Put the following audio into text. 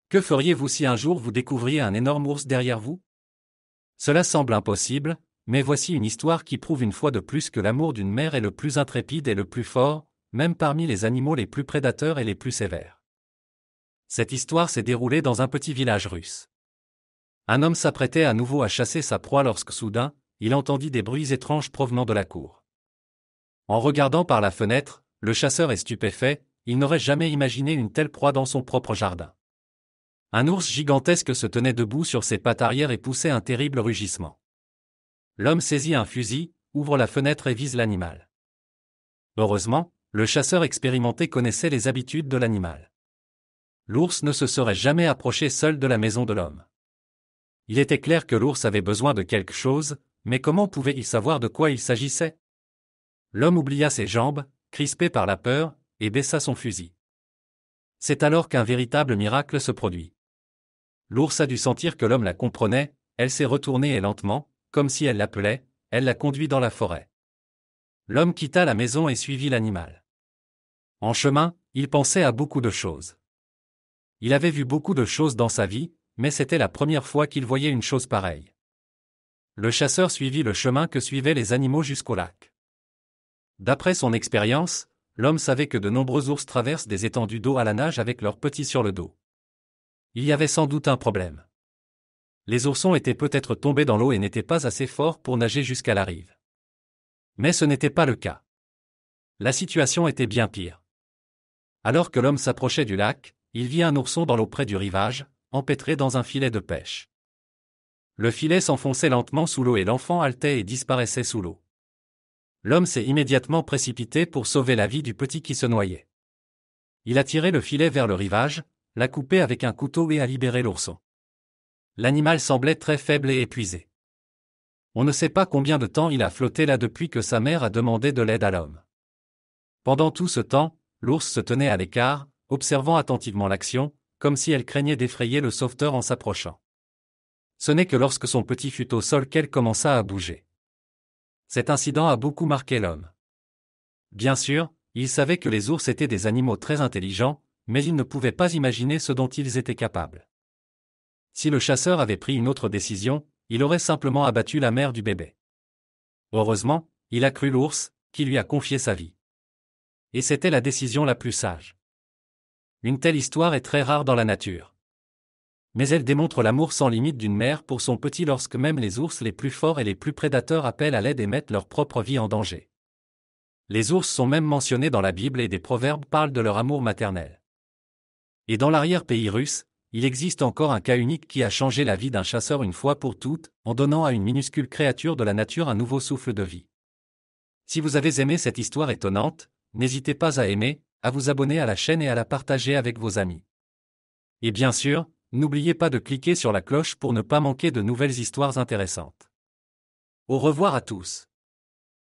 Que feriez-vous si un jour vous découvriez un énorme ours derrière vous? Cela semble impossible, mais voici une histoire qui prouve une fois de plus que l'amour d'une mère est le plus intrépide et le plus fort, même parmi les animaux les plus prédateurs et les plus sévères. Cette histoire s'est déroulée dans un petit village russe. Un homme s'apprêtait à nouveau à chasser sa proie lorsque soudain, il entendit des bruits étranges provenant de la cour. En regardant par la fenêtre, le chasseur est stupéfait, il n'aurait jamais imaginé une telle proie dans son propre jardin. Un ours gigantesque se tenait debout sur ses pattes arrière et poussait un terrible rugissement. L'homme saisit un fusil, ouvre la fenêtre et vise l'animal. Heureusement, le chasseur expérimenté connaissait les habitudes de l'animal. L'ours ne se serait jamais approché seul de la maison de l'homme. Il était clair que l'ours avait besoin de quelque chose, mais comment pouvait-il savoir de quoi il s'agissait? L'homme oublia ses jambes, crispé par la peur, et baissa son fusil. C'est alors qu'un véritable miracle se produit. L'ours a dû sentir que l'homme la comprenait, elle s'est retournée et lentement, comme si elle l'appelait, elle l'a conduit dans la forêt. L'homme quitta la maison et suivit l'animal. En chemin, il pensait à beaucoup de choses. Il avait vu beaucoup de choses dans sa vie, mais c'était la première fois qu'il voyait une chose pareille. Le chasseur suivit le chemin que suivaient les animaux jusqu'au lac. D'après son expérience, l'homme savait que de nombreux ours traversent des étendues d'eau à la nage avec leurs petits sur le dos. Il y avait sans doute un problème. Les oursons étaient peut-être tombés dans l'eau et n'étaient pas assez forts pour nager jusqu'à la rive. Mais ce n'était pas le cas. La situation était bien pire. Alors que l'homme s'approchait du lac, il vit un ourson dans l'eau près du rivage, empêtré dans un filet de pêche. Le filet s'enfonçait lentement sous l'eau et l'enfant haletait et disparaissait sous l'eau. L'homme s'est immédiatement précipité pour sauver la vie du petit qui se noyait. Il a tiré le filet vers le rivage, l'a coupé avec un couteau et a libéré l'ourson. L'animal semblait très faible et épuisé. On ne sait pas combien de temps il a flotté là depuis que sa mère a demandé de l'aide à l'homme. Pendant tout ce temps, l'ours se tenait à l'écart, observant attentivement l'action, comme si elle craignait d'effrayer le sauveteur en s'approchant. Ce n'est que lorsque son petit fut au sol qu'elle commença à bouger. Cet incident a beaucoup marqué l'homme. Bien sûr, il savait que les ours étaient des animaux très intelligents, mais il ne pouvait pas imaginer ce dont ils étaient capables. Si le chasseur avait pris une autre décision, il aurait simplement abattu la mère du bébé. Heureusement, il a cru l'ours, qui lui a confié sa vie. Et c'était la décision la plus sage. Une telle histoire est très rare dans la nature. Mais elle démontre l'amour sans limite d'une mère pour son petit lorsque même les ours les plus forts et les plus prédateurs appellent à l'aide et mettent leur propre vie en danger. Les ours sont même mentionnés dans la Bible et des proverbes parlent de leur amour maternel. Et dans l'arrière-pays russe, il existe encore un cas unique qui a changé la vie d'un chasseur une fois pour toutes, en donnant à une minuscule créature de la nature un nouveau souffle de vie. Si vous avez aimé cette histoire étonnante, n'hésitez pas à aimer, à vous abonner à la chaîne et à la partager avec vos amis. Et bien sûr, n'oubliez pas de cliquer sur la cloche pour ne pas manquer de nouvelles histoires intéressantes. Au revoir à tous.